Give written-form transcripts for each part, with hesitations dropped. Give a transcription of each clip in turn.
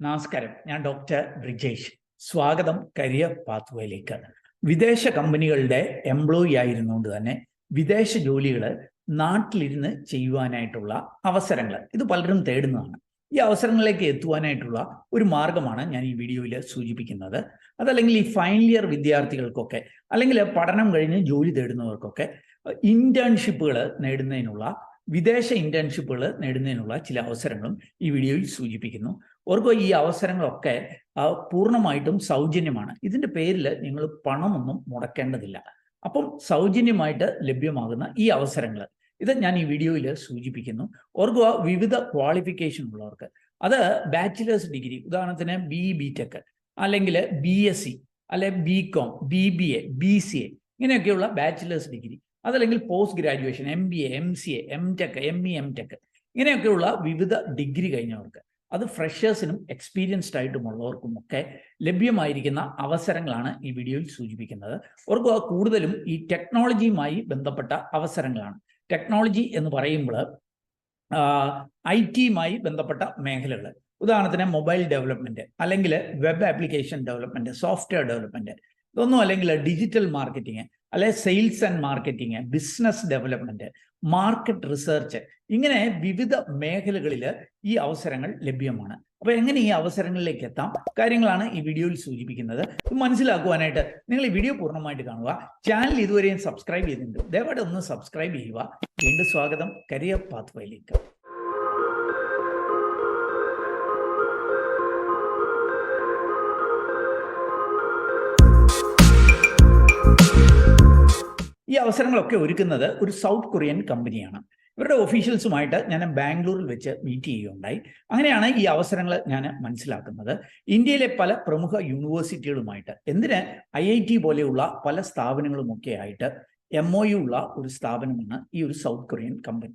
നമസ്കാരം, ഞാൻ ഡോക്ടർ ബ്രിജേഷ്. സ്വാഗതം കരിയർ പാത്വേയിലേക്ക്. വിദേശ കമ്പനികളുടെ എംപ്ലോയി ആയിരുന്നുകൊണ്ട് തന്നെ വിദേശ ജോലികൾ നാട്ടിലിരുന്ന് ചെയ്യുവാനായിട്ടുള്ള അവസരങ്ങൾ ഇത് പലരും തേടുന്നതാണ്. ഈ അവസരങ്ങളിലേക്ക് എത്തുവാനായിട്ടുള്ള ഒരു മാർഗമാണ് ഞാൻ ഈ വീഡിയോയിൽ സൂചിപ്പിക്കുന്നത്. അതല്ലെങ്കിൽ ഈ ഫൈനൽ ഇയർ വിദ്യാർത്ഥികൾക്കൊക്കെ അല്ലെങ്കിൽ പഠനം കഴിഞ്ഞ് ജോലി തേടുന്നവർക്കൊക്കെ ഇന്റേൺഷിപ്പുകൾ നേടുന്നതിനുള്ള വിദേശ ഇന്റേൺഷിപ്പുകൾ നേടുന്നതിനുള്ള ചില അവസരങ്ങളും ഈ വീഡിയോയിൽ സൂചിപ്പിക്കുന്നു. ഓർക്കുക, ഈ അവസരങ്ങളൊക്കെ പൂർണ്ണമായിട്ടും സൗജന്യമാണ്. ഇതിൻ്റെ പേരിൽ നിങ്ങൾ പണമൊന്നും മുടക്കേണ്ടതില്ല. അപ്പം സൗജന്യമായിട്ട് ലഭ്യമാകുന്ന ഈ അവസരങ്ങൾ ഇത് ഞാൻ ഈ വീഡിയോയിൽ സൂചിപ്പിക്കുന്നു. ഓർക്കുക, വിവിധ ക്വാളിഫിക്കേഷൻ ഉള്ളവർക്ക്, അത് ബാച്ചിലേഴ്സ് ഡിഗ്രി, ഉദാഹരണത്തിന് BTech അല്ലെങ്കിൽ BSc അല്ലെ BCom, BBA, BCA ഇങ്ങനെയൊക്കെയുള്ള ബാച്ചിലേഴ്സ് ഡിഗ്രി, അതല്ലെങ്കിൽ post graduation MBA, MCA, MTech, ME, MTech ഇങ്ങനെയൊക്കെയുള്ള വിവിധ ഡിഗ്രി കഴിഞ്ഞവർക്ക്, അത് ഫ്രഷേഴ്സിനും എക്സ്പീരിയൻസ്ഡ് ആയിട്ടുമുള്ളവർക്കും ഒക്കെ ലഭ്യമായിരിക്കുന്ന അവസരങ്ങളാണ് ഈ വീഡിയോയിൽ സൂചിപ്പിക്കുന്നത്. ഓർക്കുക, കൂടുതലും ഈ ടെക്നോളജിയുമായി ബന്ധപ്പെട്ട അവസരങ്ങളാണ്. ടെക്നോളജി എന്ന് പറയുമ്പോൾ IT-യുമായി ബന്ധപ്പെട്ട മേഖലകൾ, ഉദാഹരണത്തിന് മൊബൈൽ ഡെവലപ്മെൻറ്റ് അല്ലെങ്കിൽ web application development, software development, ഇതൊന്നും അല്ലെങ്കിൽ ഡിജിറ്റൽ മാർക്കറ്റിംഗ് അല്ലെ sales and marketing, business development, market research, ഇങ്ങനെ വിവിധ മേഖലകളിൽ ഈ അവസരങ്ങൾ ലഭ്യമാണ്. അപ്പോൾ എങ്ങനെ ഈ അവസരങ്ങളിലേക്ക് എത്താം കാര്യങ്ങളാണ് ഈ വീഡിയോയിൽ സൂചിപ്പിക്കുന്നത്. ഇത് മനസ്സിലാക്കുവാനായിട്ട് നിങ്ങൾ ഈ വീഡിയോ പൂർണ്ണമായിട്ട് കാണുക. ചാനൽ ഇതുവരെയും സബ്സ്ക്രൈബ് ചെയ്തിട്ടുണ്ട്, ദയവായിട്ട് ഒന്ന് സബ്സ്ക്രൈബ് ചെയ്യുക. വീണ്ടും സ്വാഗതം കരിയർ പാത്വേയിലേക്ക്. ഈ അവസരങ്ങളൊക്കെ ഒരുക്കുന്നത് ഒരു സൗത്ത് കൊറിയൻ കമ്പനിയാണ്. ഇവരുടെ ഒഫീഷ്യൽസുമായിട്ട് ഞാൻ ബാംഗ്ലൂരിൽ വെച്ച് മീറ്റ് ചെയ്യുകയുണ്ടായി. അങ്ങനെയാണ് ഈ അവസരങ്ങൾ ഞാൻ മനസ്സിലാക്കുന്നത്. ഇന്ത്യയിലെ പല പ്രമുഖ യൂണിവേഴ്സിറ്റികളുമായിട്ട്, എന്തിന് IIT പോലെയുള്ള പല സ്ഥാപനങ്ങളുമൊക്കെ ആയിട്ട് MOU ഉള്ള ഒരു സ്ഥാപനമാണ് ഈ ഒരു സൗത്ത് കൊറിയൻ കമ്പനി.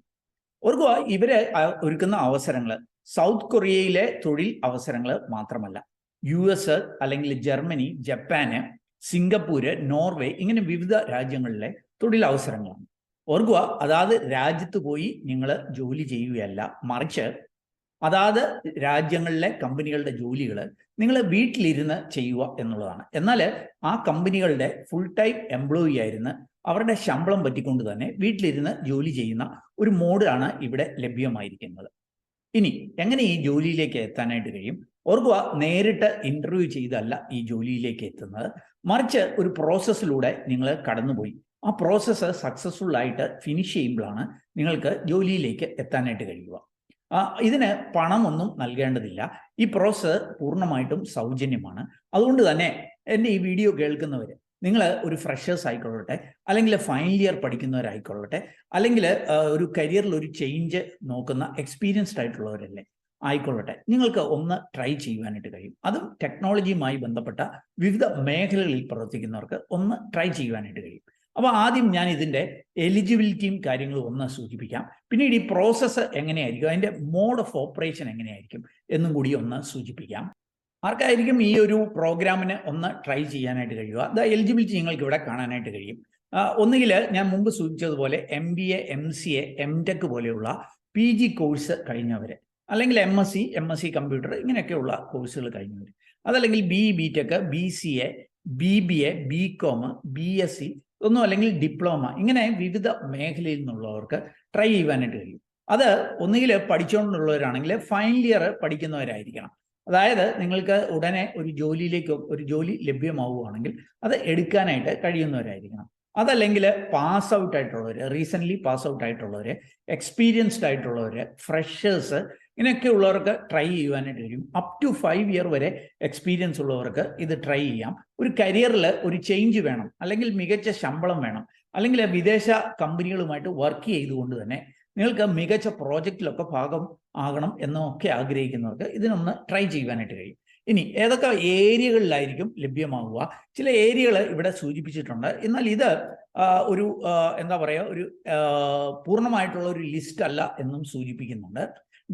ഓർക്കുക, ഇവരെ ഒരുക്കുന്ന അവസരങ്ങൾ സൗത്ത് കൊറിയയിലെ തൊഴിൽ അവസരങ്ങൾ മാത്രമല്ല, US അല്ലെങ്കിൽ ജർമ്മനി, ജപ്പാന്, സിംഗപ്പൂര്, നോർവേ ഇങ്ങനെ വിവിധ രാജ്യങ്ങളിലെ തൊഴിൽ അവസരങ്ങളാണ്. ഓർക്കുക, അതാത് രാജ്യത്ത് പോയി നിങ്ങൾ ജോലി ചെയ്യുകയല്ല, മറിച്ച് അതാത് രാജ്യങ്ങളിലെ കമ്പനികളുടെ ജോലികൾ നിങ്ങൾ വീട്ടിലിരുന്ന് ചെയ്യുക എന്നുള്ളതാണ്. എന്നാൽ ആ കമ്പനികളുടെ ഫുൾ ടൈം എംപ്ലോയി ആയിരുന്ന് അവരുടെ ശമ്പളം പറ്റിക്കൊണ്ട് തന്നെ വീട്ടിലിരുന്ന് ജോലി ചെയ്യുന്ന ഒരു മോഡാണ് ഇവിടെ ലഭ്യമായിരിക്കുന്നത്. ഇനി എങ്ങനെ ഈ ജോലിയിലേക്ക് എത്താനായിട്ട് കഴിയും? ഓർക്കുക, നേരിട്ട് ഇന്റർവ്യൂ ചെയ്തല്ല ഈ ജോലിയിലേക്ക് എത്തുന്നത്, മറിച്ച് ഒരു പ്രോസസ്സിലൂടെ നിങ്ങൾ കടന്നുപോയി ആ പ്രോസസ്സ് സക്സസ്ഫുൾ ആയിട്ട് ഫിനിഷ് ചെയ്യുമ്പോഴാണ് നിങ്ങൾക്ക് ജോലിയിലേക്ക് എത്താനായിട്ട് കഴിയുക. ഇതിന് പണമൊന്നും നൽകേണ്ടതില്ല. ഈ പ്രോസസ്സ് പൂർണ്ണമായിട്ടും സൗജന്യമാണ്. അതുകൊണ്ട് തന്നെ എൻ്റെ ഈ വീഡിയോ കേൾക്കുന്നവർ, നിങ്ങൾ ഒരു ഫ്രഷേഴ്സ് ആയിക്കൊള്ളട്ടെ, അല്ലെങ്കിൽ ഫൈനൽ ഇയർ പഠിക്കുന്നവരായിക്കൊള്ളട്ടെ, അല്ലെങ്കിൽ ഒരു കരിയറിൽ ഒരു ചേഞ്ച് നോക്കുന്ന എക്സ്പീരിയൻസ്ഡ് ആയിട്ടുള്ളവരല്ലേ ആയിക്കൊള്ളട്ടെ, നിങ്ങൾക്ക് ഒന്ന് ട്രൈ ചെയ്യുവാനായിട്ട് കഴിയും. അതും ടെക്നോളജിയുമായി ബന്ധപ്പെട്ട വിവിധ മേഖലകളിൽ പ്രവർത്തിക്കുന്നവർക്ക് ഒന്ന് ട്രൈ ചെയ്യുവാനായിട്ട് കഴിയും. അപ്പോൾ ആദ്യം ഞാൻ ഇതിൻ്റെ എലിജിബിലിറ്റിയും കാര്യങ്ങളും ഒന്ന് സൂചിപ്പിക്കാം. പിന്നീട് ഈ പ്രോസസ്സ് എങ്ങനെയായിരിക്കും, അതിൻ്റെ മോഡ് ഓഫ് ഓപ്പറേഷൻ എങ്ങനെയായിരിക്കും എന്നും കൂടി ഒന്ന് സൂചിപ്പിക്കാം. ആർക്കായിരിക്കും ഈ ഒരു പ്രോഗ്രാമിന് ഒന്ന് ട്രൈ ചെയ്യാനായിട്ട് കഴിയുക? അത് എലിജിബിലിറ്റി നിങ്ങൾക്ക് ഇവിടെ കാണാനായിട്ട് കഴിയും. ഒന്നുകിൽ ഞാൻ മുമ്പ് സൂചിപ്പിച്ചതുപോലെ MBA, MCA, MTech പോലെയുള്ള PG കോഴ്സ് കഴിഞ്ഞവർ, അല്ലെങ്കിൽ MSc കമ്പ്യൂട്ടർ ഇങ്ങനെയൊക്കെയുള്ള കോഴ്സുകൾ കഴിഞ്ഞവർ, അതല്ലെങ്കിൽ BTech, BCA, BBA, BCom, BSc ഒന്നും അല്ലെങ്കിൽ ഡിപ്ലോമ, ഇങ്ങനെ വിവിധ മേഖലയിൽ നിന്നുള്ളവർക്ക് ട്രൈ ചെയ്യുവാനായിട്ട് കഴിയും. അത് ഒന്നുകിൽ പഠിച്ചുകൊണ്ടുള്ളവരാണെങ്കിൽ ഫൈനൽ ഇയർ പഠിക്കുന്നവരായിരിക്കണം. അതായത് നിങ്ങൾക്ക് ഉടനെ ഒരു ജോലി ലഭ്യമാവുകയാണെങ്കിൽ അത് എടുക്കാനായിട്ട് കഴിയുന്നവരായിരിക്കണം. അതല്ലെങ്കിൽ പാസ് ഔട്ട് ആയിട്ടുള്ളവർ, റീസെൻ്റ്ലി പാസ് ഔട്ട് ആയിട്ടുള്ളവർ, എക്സ്പീരിയൻസ്ഡ് ആയിട്ടുള്ളവർ, ഫ്രഷേഴ്സ് ഇങ്ങനെയൊക്കെ ഉള്ളവർക്ക് ട്രൈ ചെയ്യുവാനായിട്ട് കഴിയും. അപ് ടു 5 ഇയർ വരെ എക്സ്പീരിയൻസ് ഉള്ളവർക്ക് ഇത് ട്രൈ ചെയ്യാം. ഒരു കരിയറിൽ ഒരു ചേഞ്ച് വേണം, അല്ലെങ്കിൽ മികച്ച ശമ്പളം വേണം, അല്ലെങ്കിൽ വിദേശ കമ്പനികളുമായിട്ട് വർക്ക് ചെയ്തുകൊണ്ട് തന്നെ നിങ്ങൾക്ക് മികച്ച പ്രോജക്റ്റിലൊക്കെ ഭാഗം ആകണം എന്നൊക്കെ ആഗ്രഹിക്കുന്നവർക്ക് ഇതിനൊന്ന് ട്രൈ ചെയ്യുവാനായിട്ട് കഴിയും. ഇനി ഏതൊക്കെ ഏരിയകളിലായിരിക്കും ലഭ്യമാവുക? ചില ഏരിയകൾ ഇവിടെ സൂചിപ്പിച്ചിട്ടുണ്ട്. എന്നാൽ ഇത് ഒരു ഒരു പൂർണ്ണമായിട്ടുള്ള ഒരു ലിസ്റ്റ് അല്ല എന്നും സൂചിപ്പിക്കുന്നുണ്ട്.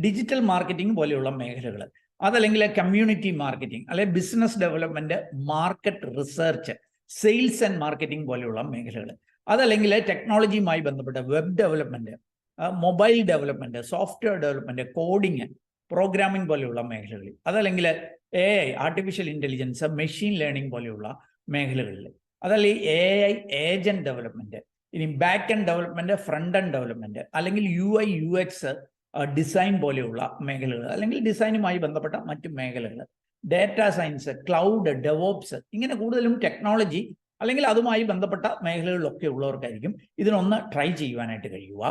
ഡിജിറ്റൽ മാർക്കറ്റിംഗ് പോലെയുള്ള മേഖലകൾ, അതല്ലെങ്കിൽ കമ്മ്യൂണിറ്റി മാർക്കറ്റിംഗ്, അല്ലെങ്കിൽ business development, market research, sales and marketing പോലെയുള്ള മേഖലകൾ, അതല്ലെങ്കിൽ ടെക്നോളജിയുമായി ബന്ധപ്പെട്ട web development, mobile development, software development, coding programming പോലെയുള്ള മേഖലകളിൽ, അതല്ലെങ്കിൽ AI artificial intelligence, machine learning പോലെയുള്ള മേഖലകളിൽ, അതല്ലെങ്കിൽ AI ഏജന്റ് ഡെവലപ്മെന്റ്, ഇനി back end development, front end development, അല്ലെങ്കിൽ UI UX ഡിസൈൻ പോലെയുള്ള മേഖലകൾ, അല്ലെങ്കിൽ ഡിസൈനുമായി ബന്ധപ്പെട്ട മറ്റു മേഖലകൾ, ഡാറ്റാ സയൻസ്, ക്ലൗഡ്, ഡെവോപ്സ്, ഇങ്ങനെ കൂടുതലും ടെക്നോളജി അല്ലെങ്കിൽ അതുമായി ബന്ധപ്പെട്ട മേഖലകളിലൊക്കെ ഉള്ളവർക്കായിരിക്കും ഇതിനൊന്ന് ട്രൈ ചെയ്യുവാനായിട്ട് കഴിയുക.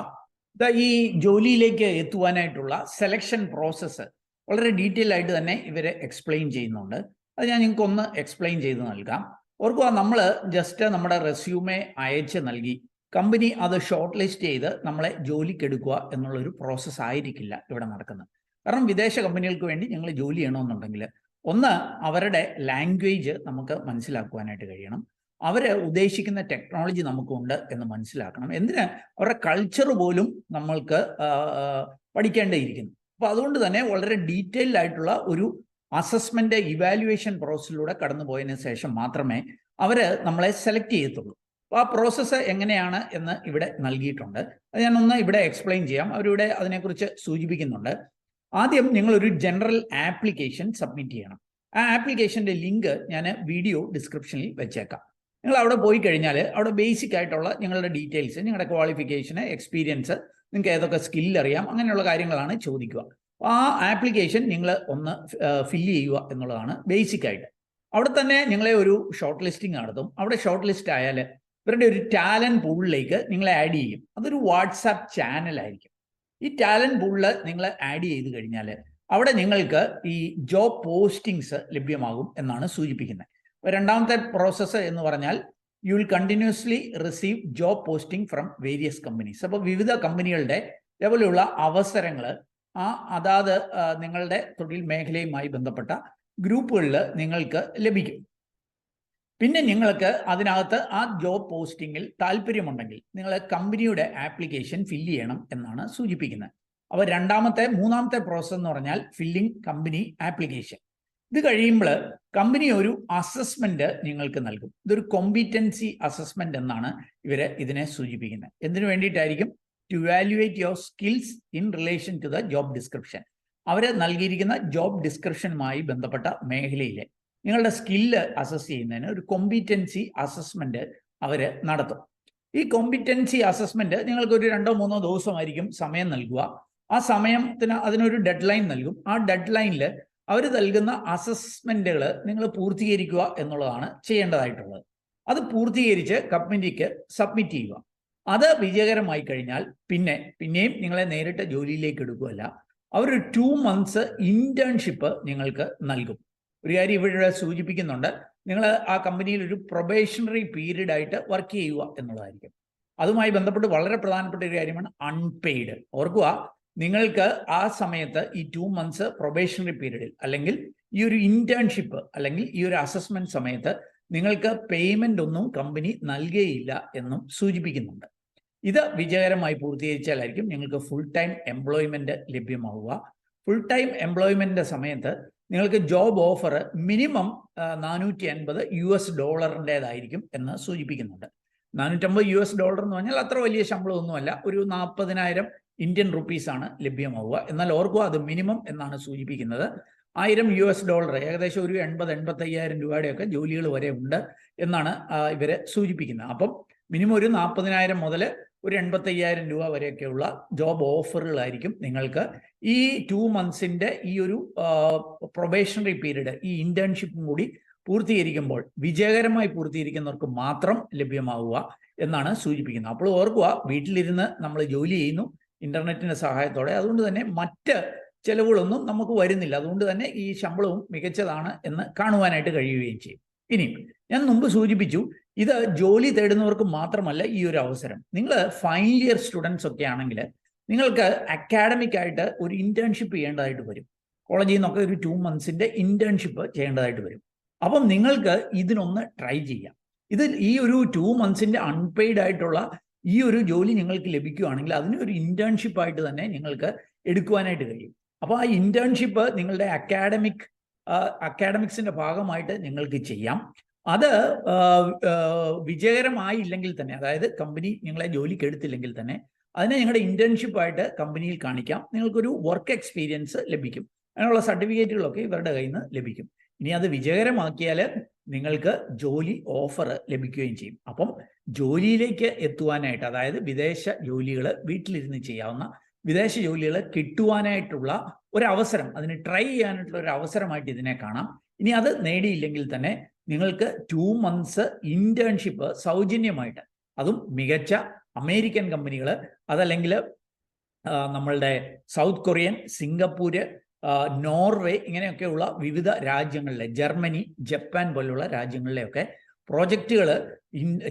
ഈ ജോലിയിലേക്ക് എത്തുവാനായിട്ടുള്ള സെലക്ഷൻ പ്രോസസ്സ് വളരെ ഡീറ്റെയിൽ ആയിട്ട് തന്നെ ഇവരെ എക്സ്പ്ലെയിൻ ചെയ്യുന്നുണ്ട്. അത് ഞാൻ നിങ്ങൾക്ക് ഒന്ന് എക്സ്പ്ലെയിൻ ചെയ്ത് നൽകാം. ഓർക്കുക, നമ്മൾ ജസ്റ്റ് നമ്മുടെ റെസ്യൂമെ അയച്ച് നൽകി കമ്പനി അത് ഷോർട്ട് ലിസ്റ്റ് ചെയ്ത് നമ്മളെ ജോലിക്കെടുക്കുക എന്നുള്ളൊരു പ്രോസസ്സ് ആയിരിക്കില്ല ഇവിടെ നടക്കുന്നത്. കാരണം വിദേശ കമ്പനികൾക്ക് വേണ്ടി ഞങ്ങൾ ജോലി ചെയ്യണമെന്നുണ്ടെങ്കിൽ ഒന്ന് അവരുടെ ലാംഗ്വേജ് നമുക്ക് മനസ്സിലാക്കുവാനായിട്ട് കഴിയണം, അവർ ഉദ്ദേശിക്കുന്ന ടെക്നോളജി നമുക്കുണ്ട് എന്ന് മനസ്സിലാക്കണം, എന്തിന് അവരുടെ കൾച്ചർ പോലും നമ്മൾക്ക് പഠിക്കേണ്ടിയിരിക്കുന്നു. അപ്പോൾ അതുകൊണ്ട് തന്നെ വളരെ ഡീറ്റെയിൽഡ് ആയിട്ടുള്ള ഒരു അസസ്മെന്റ് ഇവാലുവേഷൻ പ്രോസസ്സിലൂടെ കടന്നു പോയതിനു ശേഷം മാത്രമേ അവർ നമ്മളെ സെലക്ട് ചെയ്യത്തുള്ളൂ. അപ്പോൾ ആ പ്രോസസ്സ് എങ്ങനെയാണ് എന്ന് ഇവിടെ നൽകിയിട്ടുണ്ട്. അത് ഞാനൊന്ന് ഇവിടെ എക്സ്പ്ലെയിൻ ചെയ്യാം. അവരിവിടെ അതിനെക്കുറിച്ച് സൂചിപ്പിക്കുന്നുണ്ട്. ആദ്യം നിങ്ങളൊരു ജനറൽ ആപ്ലിക്കേഷൻ സബ്മിറ്റ് ചെയ്യണം. ആ ആപ്ലിക്കേഷൻ്റെ ലിങ്ക് ഞാൻ വീഡിയോ ഡിസ്ക്രിപ്ഷനിൽ വെച്ചേക്കാം. നിങ്ങൾ അവിടെ പോയി കഴിഞ്ഞാൽ അവിടെ ബേസിക് ആയിട്ടുള്ള നിങ്ങളുടെ ഡീറ്റെയിൽസ്, നിങ്ങളുടെ ക്വാളിഫിക്കേഷന്, എക്സ്പീരിയൻസ്, നിങ്ങൾക്ക് ഏതൊക്കെ സ്കിൽ അറിയാം, അങ്ങനെയുള്ള കാര്യങ്ങളാണ് ചോദിക്കുക. ആ ആപ്ലിക്കേഷൻ നിങ്ങൾ ഒന്ന് ഫില്ല് ചെയ്യുക എന്നുള്ളതാണ് ബേസിക് ആയിട്ട്. അവിടെ തന്നെ നിങ്ങളെ ഒരു ഷോർട്ട് ലിസ്റ്റിംഗ് നടത്തും. അവിടെ ഷോർട്ട് ലിസ്റ്റ് ആയാൽ ഇവരുടെ ഒരു ടാലന്റ് പൂളിലേക്ക് നിങ്ങളെ ആഡ് ചെയ്യും. അതൊരു വാട്സാപ്പ് ചാനലായിരിക്കും. ഈ ടാലന്റ് പൂളിൽ നിങ്ങൾ ആഡ് ചെയ്ത് കഴിഞ്ഞാൽ അവിടെ നിങ്ങൾക്ക് ഈ ജോബ് പോസ്റ്റിങ്സ് ലഭ്യമാകും എന്നാണ് സൂചിപ്പിക്കുന്നത്. രണ്ടാമത്തെ പ്രോസസ്സ് എന്ന് പറഞ്ഞാൽ you will continuously receive job posting from various companies. അപ്പോൾ വിവിധ കമ്പനികളുടെ ഇതേപോലെയുള്ള അവസരങ്ങൾ അതാത് നിങ്ങളുടെ തൊഴിൽ മേഖലയുമായി ബന്ധപ്പെട്ട ഗ്രൂപ്പുകളിൽ നിങ്ങൾക്ക് ലഭിക്കും. പിന്നെ നിങ്ങൾക്ക് അതിനകത്ത് ആ ജോബ് പോസ്റ്റിങ്ങിൽ താല്പര്യമുണ്ടെങ്കിൽ നിങ്ങൾ കമ്പനിയുടെ ആപ്ലിക്കേഷൻ ഫില്ല് ചെയ്യണം എന്നാണ് സൂചിപ്പിക്കുന്നത്. അപ്പോൾ മൂന്നാമത്തെ പ്രോസസ്സ് എന്ന് പറഞ്ഞാൽ ഫില്ലിംഗ് കമ്പനി ആപ്ലിക്കേഷൻ. ഇത് കഴിയുമ്പോൾ കമ്പനി ഒരു അസസ്മെന്റ് നിങ്ങൾക്ക് നൽകും. ഇതൊരു കോമ്പീറ്റൻസി അസസ്മെന്റ് എന്നാണ് ഇതിനെ സൂചിപ്പിക്കുന്നത്. എന്തിനു വേണ്ടിയിട്ടായിരിക്കും? To valuate your skills in relation to the job description. അവർ നൽകിയിരിക്കുന്ന ജോബ് ഡിസ്ക്രിപ്ഷനുമായി ബന്ധപ്പെട്ട മേഖലയിലെ നിങ്ങളുടെ സ്കില്ല് അസസ് ചെയ്യുന്നതിന് ഒരു കോമ്പീറ്റൻസി അസസ്മെന്റ് അവർ നടത്തും. ഈ കോമ്പീറ്റൻസി അസസ്മെന്റ് നിങ്ങൾക്ക് ഒരു 2-3 ദിവസമായിരിക്കും സമയം നൽകുക. ആ സമയത്തിന് അതിനൊരു ഡെഡ് ലൈൻ നൽകും. ആ ഡെഡ് ലൈനിൽ അവർ നൽകുന്ന അസസ്മെന്റുകൾ നിങ്ങൾ പൂർത്തീകരിക്കുക എന്നുള്ളതാണ് ചെയ്യേണ്ടതായിട്ടുള്ളത്. അത് പൂർത്തീകരിച്ച് കമ്പനിക്ക് സബ്മിറ്റ് ചെയ്യുക. അത് വിജയകരമായി കഴിഞ്ഞാൽ പിന്നെയും നിങ്ങളെ നേരിട്ട് ജോലിയിലേക്ക് എടുക്കുകയല്ല, അവരൊരു 2 months ഇന്റേൺഷിപ്പ് നിങ്ങൾക്ക് നൽകും. ഒരു കാര്യം ഇവിടെ സൂചിപ്പിക്കുന്നുണ്ട്, നിങ്ങൾ ആ കമ്പനിയിൽ ഒരു പ്രൊബേഷണറി പീരീഡ് ആയിട്ട് വർക്ക് ചെയ്യുക എന്നുള്ളതായിരിക്കും. അതുമായി ബന്ധപ്പെട്ട് വളരെ പ്രധാനപ്പെട്ട ഒരു കാര്യമാണ് അൺപെയ്ഡ്. ഓർക്കുക, നിങ്ങൾക്ക് ആ സമയത്ത് ഈ 2 months പ്രൊബേഷണറി പീരീഡിൽ അല്ലെങ്കിൽ ഈ ഒരു ഇന്റേൺഷിപ്പ് അല്ലെങ്കിൽ ഈ ഒരു അസസ്മെന്റ് സമയത്ത് നിങ്ങൾക്ക് പേയ്മെന്റ് ഒന്നും കമ്പനി നൽകുകയില്ല എന്നും സൂചിപ്പിക്കുന്നുണ്ട്. ഇത് വിജയകരമായി പൂർത്തീകരിച്ചാലായിരിക്കും നിങ്ങൾക്ക് ഫുൾ ടൈം എംപ്ലോയ്മെന്റ് ലഭ്യമാവുക. ഫുൾ ടൈം എംപ്ലോയ്മെന്റിന്റെ സമയത്ത് നിങ്ങൾക്ക് ജോബ് ഓഫർ മിനിമം $450 എന്ന് സൂചിപ്പിക്കുന്നുണ്ട്. $450 എന്ന് പറഞ്ഞാൽ അത്ര വലിയ ശമ്പളമൊന്നുമല്ല, ഒരു 40,000 ഇന്ത്യൻ റുപ്പീസാണ് ലഭ്യമാവുക. എന്നാൽ ഓർക്കുക, അത് മിനിമം എന്നാണ് സൂചിപ്പിക്കുന്നത്. $1000 ഏകദേശം ഒരു 80,000-85,000 രൂപയുടെയൊക്കെ ജോലികൾ വരെ ഉണ്ട് എന്നാണ് ഇവരെ സൂചിപ്പിക്കുന്നത്. അപ്പം മിനിമം ഒരു 40,000 മുതൽ ഒരു 85,000 രൂപ വരെയൊക്കെയുള്ള ജോബ് ഓഫറുകളായിരിക്കും നിങ്ങൾക്ക് ഈ 2 months ഈ ഒരു പ്രൊബേഷണറി പീരീഡ്, ഈ ഇന്റേൺഷിപ്പും കൂടി പൂർത്തീകരിക്കുമ്പോൾ വിജയകരമായി പൂർത്തീകരിക്കുന്നവർക്ക് മാത്രം ലഭ്യമാവുക എന്നാണ് സൂചിപ്പിക്കുന്നത്. അപ്പോൾ ഓർക്കുക, വീട്ടിലിരുന്ന് നമ്മൾ ജോലി ചെയ്യുന്നു ഇന്റർനെറ്റിന്റെ സഹായത്തോടെ, അതുകൊണ്ട് തന്നെ മറ്റ് ചെലവുകളൊന്നും നമുക്ക് വരുന്നില്ല. അതുകൊണ്ട് തന്നെ ഈ ശമ്പളവും മികച്ചതാണ് എന്ന് കാണുവാനായിട്ട് കഴിയുകയും ചെയ്യും. ഇനി ഞാൻ മുമ്പ് സൂചിപ്പിച്ചു, ഇത് ജോലി തേടുന്നവർക്ക് മാത്രമല്ല ഈ ഒരു അവസരം. നിങ്ങൾ ഫൈനൽ ഇയർ സ്റ്റുഡൻസ് ഒക്കെ ആണെങ്കിൽ നിങ്ങൾക്ക് അക്കാഡമിക് ആയിട്ട് ഒരു ഇന്റേൺഷിപ്പ് ചെയ്യേണ്ടതായിട്ട് വരും. കോളേജിൽ നിന്നൊക്കെ ഒരു 2 months ഇന്റേൺഷിപ്പ് ചെയ്യേണ്ടതായിട്ട് വരും. അപ്പം നിങ്ങൾക്ക് ഇതിനൊന്ന് ട്രൈ ചെയ്യാം. ഈ ഒരു 2 months അൺപെയ്ഡ് ആയിട്ടുള്ള ഈ ഒരു ജോലി നിങ്ങൾക്ക് ലഭിക്കുകയാണെങ്കിൽ അതിന് ഒരു ഇന്റേൺഷിപ്പ് ആയിട്ട് തന്നെ നിങ്ങൾക്ക് എടുക്കുവാനായിട്ട് കഴിയും. അപ്പോൾ ആ ഇന്റേൺഷിപ്പ് നിങ്ങളുടെ അക്കാഡമിക്സിന്റെ ഭാഗമായിട്ട് നിങ്ങൾക്ക് ചെയ്യാം. അത് വിജയകരമായില്ലെങ്കിൽ തന്നെ, അതായത് കമ്പനി നിങ്ങളെ ജോലിക്ക് എടുത്തില്ലെങ്കിൽ തന്നെ അതിനെ നിങ്ങളുടെ ഇന്റേൺഷിപ്പായിട്ട് കമ്പനിയിൽ കാണിക്കാം. നിങ്ങൾക്കൊരു വർക്ക് എക്സ്പീരിയൻസ് ലഭിക്കും. അതിനുള്ള സർട്ടിഫിക്കറ്റുകളൊക്കെ ഇവരുടെ കയ്യിൽ നിന്ന് ലഭിക്കും. ഇനി അത് വിജയകരമാക്കിയാൽ നിങ്ങൾക്ക് ജോലി ഓഫർ ലഭിക്കുകയും ചെയ്യും. അപ്പം ജോലിയിലേക്ക് എത്തുവാനായിട്ട്, അതായത് വിദേശ ജോലികൾ വീട്ടിലിരുന്ന് ചെയ്യാവുന്ന വിദേശ ജോലികൾ കിട്ടുവാനായിട്ടുള്ള ഒരവസരം, അതിന് ട്രൈ ചെയ്യാനായിട്ടുള്ള ഒരു അവസരമായിട്ട് ഇതിനെ കാണാം. ഇനി അത് നേടിയില്ലെങ്കിൽ തന്നെ നിങ്ങൾക്ക് 2 months ഇന്റേൺഷിപ്പ് സൗജന്യമായിട്ട്, അതും മികച്ച അമേരിക്കൻ കമ്പനികൾ, അതല്ലെങ്കിൽ നമ്മളുടെ സൗത്ത് കൊറിയൻ, സിംഗപ്പൂര്, നോർവേ, ഇങ്ങനെയൊക്കെയുള്ള വിവിധ രാജ്യങ്ങളിലെ, ജർമ്മനി, ജപ്പാൻ പോലുള്ള രാജ്യങ്ങളിലെയൊക്കെ പ്രോജക്റ്റുകൾ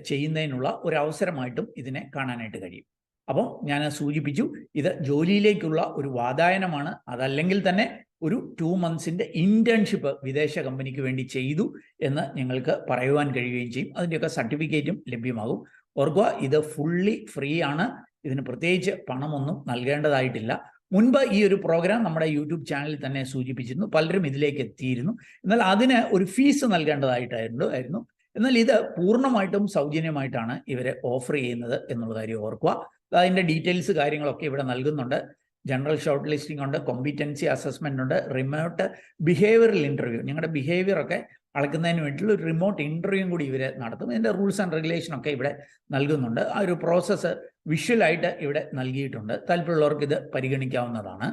ചെയ്യുന്നതിനുള്ള ഒരു അവസരമായിട്ടും ഇതിനെ കാണാനായിട്ട് കഴിയും. അപ്പം ഞാൻ സൂചിപ്പിച്ചു, ഇത് ജോലിയിലേക്കുള്ള ഒരു വാതായനമാണ്. അതല്ലെങ്കിൽ തന്നെ ഒരു 2 months ഇന്റേൺഷിപ്പ് വിദേശ കമ്പനിക്ക് വേണ്ടി ചെയ്തു എന്ന് നിങ്ങൾക്ക് പറയുവാൻ കഴിയുകയും ചെയ്യും. അതിൻ്റെയൊക്കെ സർട്ടിഫിക്കറ്റും ലഭ്യമാകും. ഓർക്കുക, ഇത് ഫുള്ളി ഫ്രീ ആണ്. ഇതിന് പ്രത്യേകിച്ച് പണമൊന്നും നൽകേണ്ടതായിട്ടില്ല. മുൻപ് ഈ ഒരു പ്രോഗ്രാം നമ്മുടെ യൂട്യൂബ് ചാനലിൽ തന്നെ സൂചിപ്പിച്ചിരുന്നു. പലരും ഇതിലേക്ക് എത്തിയിരുന്നു. എന്നാൽ അതിന് ഒരു ഫീസ് നൽകേണ്ടതായിട്ടായിരുന്നു. എന്നാൽ ഇത് പൂർണ്ണമായിട്ടും സൗജന്യമായിട്ടാണ് ഇവർ ഓഫർ ചെയ്യുന്നത് എന്നുള്ള കാര്യം ഓർക്കുക. അതിൻ്റെ ഡീറ്റെയിൽസ് കാര്യങ്ങളൊക്കെ ഇവിടെ നൽകുന്നുണ്ട്. ജനറൽ ഷോർട്ട് ലിസ്റ്റിംഗ് ഉണ്ട്, കോമ്പിറ്റൻസി അസസ്മെന്റ് ഉണ്ട്, റിമോട്ട് ബിഹേവിയറൽ ഇന്റർവ്യൂ, നിങ്ങളുടെ ബിഹേവിയർ ഒക്കെ അളക്കുന്നതിന് വേണ്ടിയിട്ടുള്ള ഒരു റിമോട്ട് ഇന്റർവ്യൂയും കൂടി ഇവർ നടത്തും. ഇതിൻ്റെ റൂൾസ് ആൻഡ് റെഗുലേഷൻ ഒക്കെ ഇവിടെ നൽകുന്നുണ്ട്. ആ ഒരു പ്രോസസ്സ് വിഷ്വലായിട്ട് ഇവിടെ നൽകിയിട്ടുണ്ട്. താല്പര്യമുള്ളവർക്ക് ഇത് പരിഗണിക്കാവുന്നതാണ്.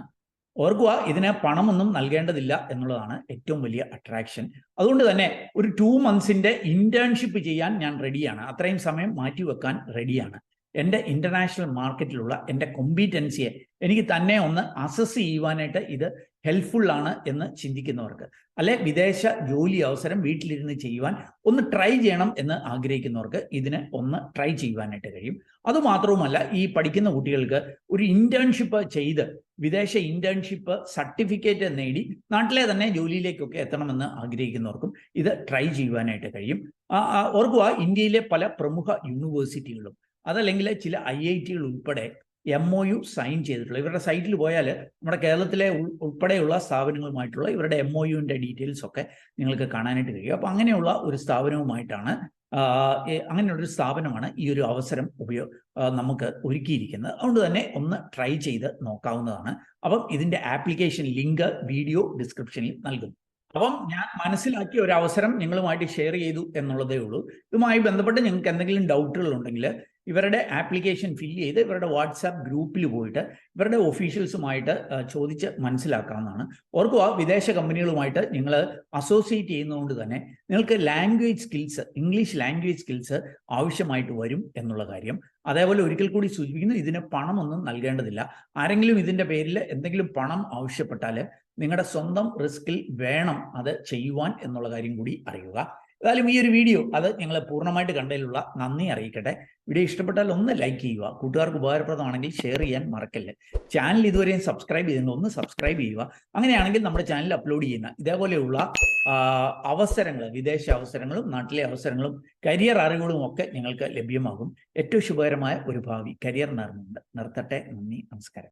ഓർക്കുക, ഇതിന് പണമൊന്നും നൽകേണ്ടതില്ല എന്നുള്ളതാണ് ഏറ്റവും വലിയ അട്രാക്ഷൻ. അതുകൊണ്ട് തന്നെ ഒരു 2 months ഇന്റേൺഷിപ്പ് ചെയ്യാൻ ഞാൻ റെഡിയാണ്. അത്രയും സമയം മാറ്റിവെക്കാൻ റെഡിയാണ്. എൻ്റെ ഇൻ്റർനാഷണൽ മാർക്കറ്റിലുള്ള എൻ്റെ കോമ്പീറ്റൻസിയെ എനിക്ക് തന്നെ ഒന്ന് അസസ് ചെയ്യുവാനായിട്ട് ഇത് ഹെൽപ്ഫുള്ളാണ് എന്ന് ചിന്തിക്കുന്നവർക്ക്, അല്ലെ വിദേശ ജോലി അവസരം വീട്ടിലിരുന്ന് ചെയ്യുവാൻ ഒന്ന് ട്രൈ ചെയ്യണം എന്ന് ആഗ്രഹിക്കുന്നവർക്ക് ഇതിന് ഒന്ന് ട്രൈ ചെയ്യുവാനായിട്ട് കഴിയും. അതുമാത്രവുമല്ല, ഈ പഠിക്കുന്ന കുട്ടികൾക്ക് ഒരു ഇന്റേൺഷിപ്പ് ചെയ്ത് വിദേശ ഇന്റേൺഷിപ്പ് സർട്ടിഫിക്കറ്റ് നേടി നാട്ടിലെ തന്നെ ജോലിയിലേക്കൊക്കെ എത്തണമെന്ന് ആഗ്രഹിക്കുന്നവർക്കും ഇത് ട്രൈ ചെയ്യുവാനായിട്ട് കഴിയും. ഓർക്കുക, ഇന്ത്യയിലെ പല പ്രമുഖ യൂണിവേഴ്സിറ്റികളും അതല്ലെങ്കിൽ ചില IITകൾ ഉൾപ്പെടെ MOU സൈൻ ചെയ്തിട്ടുള്ള, ഇവരുടെ സൈറ്റിൽ പോയാൽ നമ്മുടെ കേരളത്തിലെ ഉൾപ്പെടെയുള്ള സ്ഥാപനങ്ങളുമായിട്ടുള്ള ഇവരുടെ MOUവിൻ്റെ ഡീറ്റെയിൽസ് ഒക്കെ നിങ്ങൾക്ക് കാണാനായിട്ട് കഴിയും. അപ്പോൾ അങ്ങനെയുള്ള ഒരു സ്ഥാപനവുമായിട്ടാണ് അങ്ങനെയുള്ളൊരു സ്ഥാപനമാണ് ഈ ഒരു അവസരം നമുക്ക് ഒരുക്കിയിരിക്കുന്നത്. അതുകൊണ്ട് തന്നെ ഒന്ന് ട്രൈ ചെയ്ത് നോക്കാവുന്നതാണ്. അപ്പം ഇതിൻ്റെ ആപ്ലിക്കേഷൻ ലിങ്ക് വീഡിയോ ഡിസ്ക്രിപ്ഷനിൽ നൽകും. അപ്പം ഞാൻ മനസ്സിലാക്കിയ ഒരു അവസരം നിങ്ങളുമായിട്ട് ഷെയർ ചെയ്തു എന്നുള്ളതേ ഉള്ളൂ. ഇതുമായി ബന്ധപ്പെട്ട് നിങ്ങൾക്ക് എന്തെങ്കിലും ഡൗട്ടുകൾ ഉണ്ടെങ്കിൽ ഇവരുടെ ആപ്ലിക്കേഷൻ ഫില്ല് ചെയ്ത് ഇവരുടെ വാട്സാപ്പ് ഗ്രൂപ്പിൽ പോയിട്ട് ഇവരുടെ ഒഫീഷ്യൽസുമായിട്ട് ചോദിച്ച് മനസ്സിലാക്കാവുന്നതാണ്. ഓർക്കുക, വിദേശ കമ്പനികളുമായിട്ട് നിങ്ങൾ അസോസിയേറ്റ് ചെയ്യുന്നതുകൊണ്ട് തന്നെ നിങ്ങൾക്ക് language skills, English language skills ആവശ്യമായിട്ട് വരും എന്നുള്ള കാര്യം. അതേപോലെ ഒരിക്കൽ കൂടി സൂചിപ്പിക്കുന്നു, ഇതിന് പണമൊന്നും നൽകേണ്ടതില്ല. ആരെങ്കിലും ഇതിൻ്റെ പേരിൽ എന്തെങ്കിലും പണം ആവശ്യപ്പെട്ടാൽ നിങ്ങളുടെ സ്വന്തം റിസ്കിൽ വേണം അത് ചെയ്യുവാൻ എന്നുള്ള കാര്യം കൂടി അറിയുക. ഏതായാലും ഈ ഒരു വീഡിയോ അത് ഞങ്ങൾ പൂർണ്ണമായിട്ട് കണ്ടതിലുള്ള നന്ദി അറിയിക്കട്ടെ. വീഡിയോ ഇഷ്ടപ്പെട്ടാൽ ഒന്ന് ലൈക്ക് ചെയ്യുക, കൂട്ടുകാർക്ക് ഉപകാരപ്രദമാണെങ്കിൽ ഷെയർ ചെയ്യാൻ മറക്കല്ലേ. ചാനൽ ഇതുവരെയും സബ്സ്ക്രൈബ് ചെയ്തെങ്കിൽ ഒന്ന് സബ്സ്ക്രൈബ് ചെയ്യുക. അങ്ങനെയാണെങ്കിൽ നമ്മുടെ ചാനലിൽ അപ്ലോഡ് ചെയ്യുന്ന ഇതേപോലെയുള്ള അവസരങ്ങൾ, വിദേശ അവസരങ്ങളും നാട്ടിലെ അവസരങ്ങളും കരിയർ അറിവുകളും ഒക്കെ നിങ്ങൾക്ക് ലഭ്യമാകും. ഏറ്റവും ശുഭകരമായ ഒരു ഭാവി കരിയർ നിർത്തട്ടെ. നന്ദി, നമസ്കാരം.